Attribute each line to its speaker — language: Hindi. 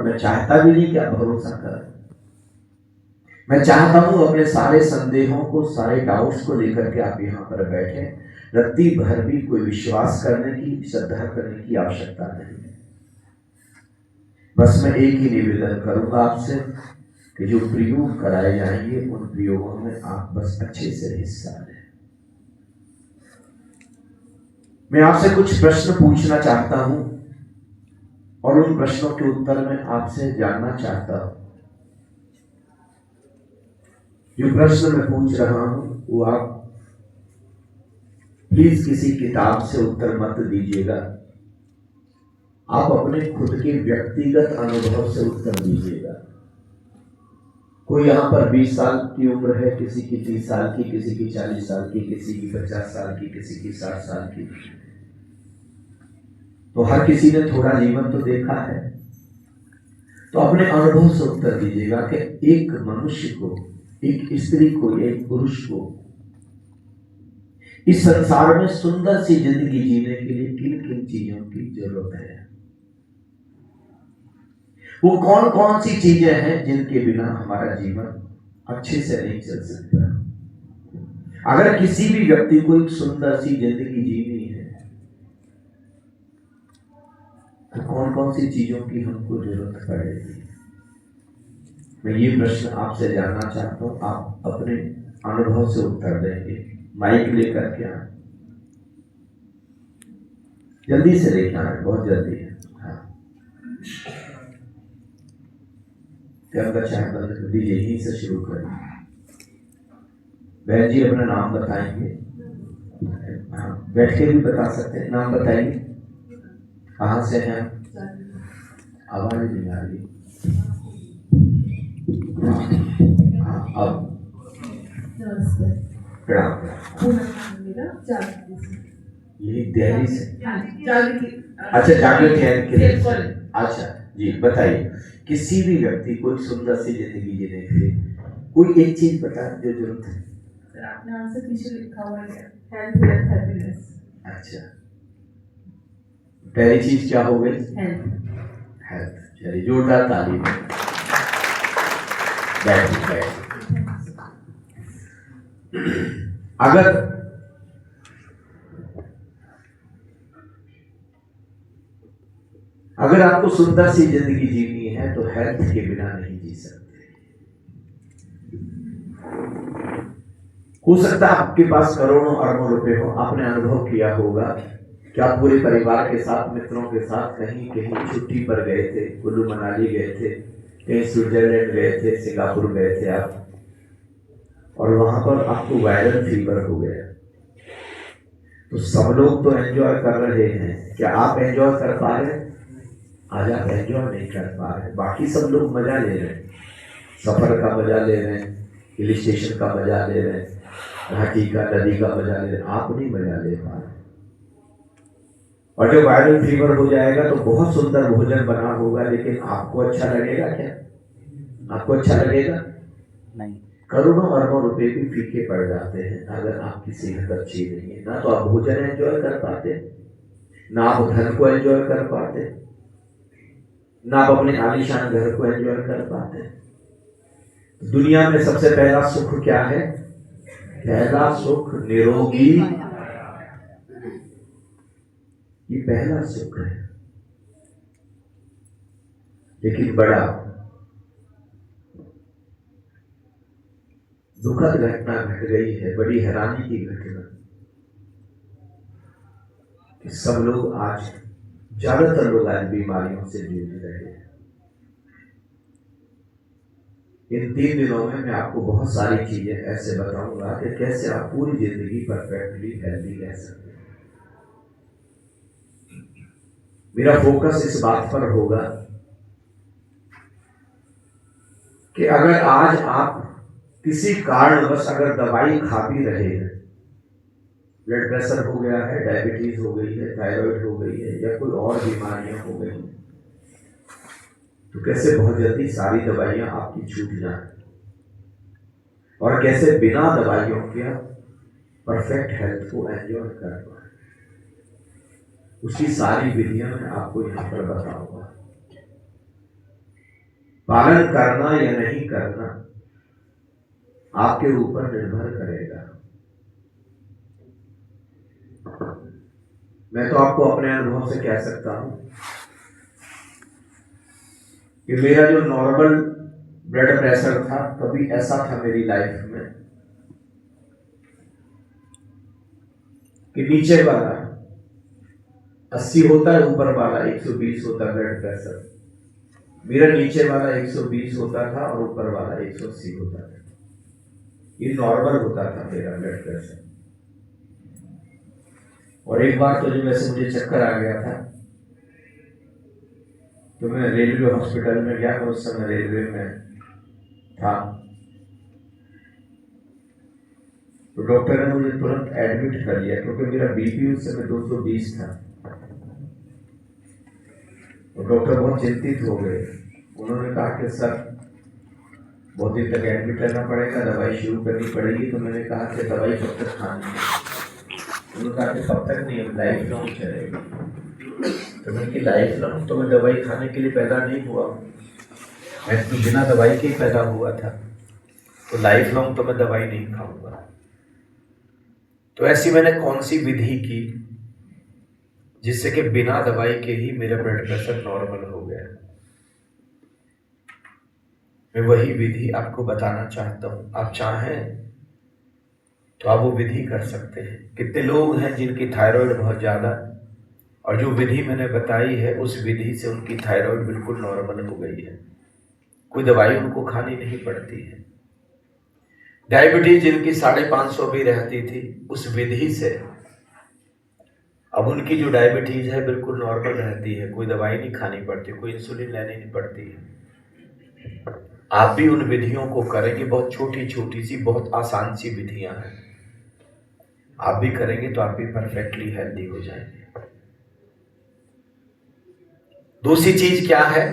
Speaker 1: मैं चाहता भी नहीं कि आप भरोसा करें। मैं चाहता हूं अपने सारे संदेहों को, सारे डाउट्स को लेकर के आप यहाँ पर बैठे। रत्ती भर भी कोई विश्वास करने की, श्रद्धा करने की आवश्यकता नहीं है। बस मैं एक ही निवेदन करूंगा आपसे कि जो प्रयोग कराए जाएंगे उन प्रयोगों में आप बस अच्छे से हिस्सा लें। मैं आपसे कुछ प्रश्न पूछना चाहता हूं और उन प्रश्नों के उत्तर में आपसे जानना चाहता हूं। जो प्रश्न मैं पूछ रहा हूं वो आप प्लीज किसी किताब से उत्तर मत दीजिएगा, आप अपने खुद के व्यक्तिगत अनुभव से उत्तर दीजिएगा। कोई यहाँ पर 20 साल की उम्र है, किसी की 30 साल की, किसी की 40 साल की, किसी की 50 साल की, किसी की 60 साल की, तो हर किसी ने थोड़ा जीवन तो देखा है। तो अपने अनुभव से उत्तर दीजिएगा कि एक मनुष्य को, एक स्त्री को, एक पुरुष को इस संसार में सुंदर सी जिंदगी जीने के लिए किन किन चीजों की जरूरत है। वो कौन कौन सी चीजें हैं जिनके बिना हमारा जीवन अच्छे से नहीं चल सकता। अगर किसी भी व्यक्ति को एक सुंदर सी जिंदगी जीनी है तो कौन कौन सी चीजों की हमको जरूरत पड़ेगी। मैं ये प्रश्न आपसे जानना चाहता हूं, आप अपने अनुभव से उत्तर देंगे। माइक लेकर के आए, जल्दी से लेकर आए, बहुत जल्दी है। हाँ, क्या चाहे बंद कर दीजिए, यहीं से शुरू करें। बहन जी अपना नाम बताएंगे। हाँ, बैठ के भी बता सकते हैं, नाम बताइए, कहाँ से हैं। आवाज नहीं आ रही। हाँ, अब प्रणाम। यही दिल्ली से। अच्छा, जागृति। अच्छा जी, बताइए। किसी भी व्यक्ति को सुंदर सी जिंदगी जीने के लिए कोई एक चीज बता जो जरूरत है। आपने आंसर पीछे लिखा हुआ है, हेल्थ, वेल्थ, हैप्पीनेस। अच्छा, पहली चीज क्या हो गई? हेल्थ। चलिए जोरदार ताली। बैठिए। अगर आपको सुंदर सी जिंदगी जीनी है तो हेल्थ के बिना नहीं जी सकते। हो सकता है आपके पास करोड़ों अरबों रुपए हो, आपने अनुभव किया होगा कि आप पूरे परिवार के साथ, मित्रों के साथ कहीं छुट्टी पर गए थे, कुल्लू मनाली गए थे, कहीं स्विट्जरलैंड गए थे, सिंगापुर गए थे आप, और वहां पर आपको वायरल फीवर हो गया। तो सब लोग तो एंजॉय कर रहे हैं, क्या आप एंजॉय कर पा रहे हैं? आज आप एंजॉय नहीं कर पा रहे। बाकी सब लोग मजा ले रहे हैं, सफर का मजा ले रहे हैं, हिल स्टेशन का मजा ले रहे हैं, घाटी का, नदी का मजा ले रहे हैं, आप नहीं मजा ले पा रहे। और जब वायरल फीवर हो जाएगा तो बहुत सुंदर भोजन बना होगा, लेकिन आपको अच्छा लगेगा क्या? आपको अच्छा लगेगा? नहीं। करोड़ों अरबों रुपए भी फीके पड़ जाते हैं अगर आपकी सेहत अच्छी नहीं है। ना तो आप भोजन एंजॉय कर पाते, ना आप धन को एंजॉय कर पाते, ना आप अपने आलीशान घर को एंजॉय कर पाते। दुनिया में सबसे पहला सुख क्या है? पहला सुख निरोगी, ये पहला सुख है। लेकिन बड़ा दुखद घटना घट गई है, बड़ी हैरानी की घटना कि सब लोग आज, ज्यादातर लोग आज बीमारियों से जूझ रहे हैं। इन 3 दिनों में मैं आपको बहुत सारी चीजें ऐसे बताऊंगा कि कैसे आप पूरी जिंदगी परफेक्टली हेल्दी रह सकते हैं। मेरा फोकस इस बात पर होगा कि अगर आज आप किसी कारणवश अगर दवाई खा भी रहे हैं, ब्लड प्रेशर हो गया है, डायबिटीज हो गई है, थायराइड हो गई है, या कोई और बीमारियां हो गई, तो कैसे बहुत जल्दी सारी दवाइयां आपकी छूट जाए और कैसे बिना दवाइयों के परफेक्ट हेल्थ को एंजॉय कर पाए। उसकी सारी विधियां मैं आपको यहाँ पर बताऊंगा। पालन करना या नहीं करना आपके ऊपर निर्भर करेगा। मैं तो आपको अपने अनुभव से कह सकता हूं कि मेरा जो नॉर्मल ब्लड प्रेशर था, कभी ऐसा था मेरी लाइफ में कि नीचे वाला 80 होता है, ऊपर वाला 120 होता है ब्लड प्रेशर। मेरा नीचे वाला 120 होता था और ऊपर वाला 180 होता था। ये नॉर्मल होता था मेरा ब्लड प्रेशर। और एक बार तो जब वैसे मुझे चक्कर आ गया था, तो मैं रेलवे हॉस्पिटल में गया। उस समय रेलवे में था, तो डॉक्टर ने मुझे तुरंत एडमिट कर लिया, क्योंकि मेरा बीपी उस समय 220 था। तो डॉक्टर बहुत चिंतित हो गए। उन्होंने कहा कि सर, बहुत दिन तक एडमिट रहना पड़ेगा, दवाई शुरू करनी पड़ेगी। तो मैंने कहा कि दवाई कब तक खानी है? उन्होंने कहा कि कब तक नहीं, लाइफ लॉन्ग चलेगा। तो मैंने कि लाइफ लॉन्ग? तो मैं दवाई खाने के लिए पैदा नहीं हुआ, मैं तो बिना दवाई के ही पैदा हुआ था, तो लाइफ लॉन्ग तो मैं दवाई नहीं खाऊंगा। तो ऐसी मैंने कौन सी विधि की जिससे कि बिना दवाई के ही मेरा ब्लड प्रेशर नॉर्मल हो गया? मैं वही विधि आपको बताना चाहता हूं। आप चाहें तो आप वो विधि कर सकते हैं। कितने लोग हैं जिनकी थायराइड बहुत ज्यादा, और जो विधि मैंने बताई है उस विधि से उनकी थायराइड बिल्कुल नॉर्मल हो गई है, कोई दवाई उनको खानी नहीं पड़ती है। डायबिटीज जिनकी 550 भी रहती थी, उस विधि से अब उनकी जो डायबिटीज है बिल्कुल नॉर्मल रहती है, कोई दवाई नहीं खानी पड़ती, कोई इंसुलिन लेनी नहीं पड़ती है। आप भी उन विधियों को करेंगे, बहुत छोटी छोटी सी, बहुत आसान सी विधियां हैं, आप भी करेंगे तो आप भी परफेक्टली हेल्दी हो जाएंगे। दूसरी चीज क्या है?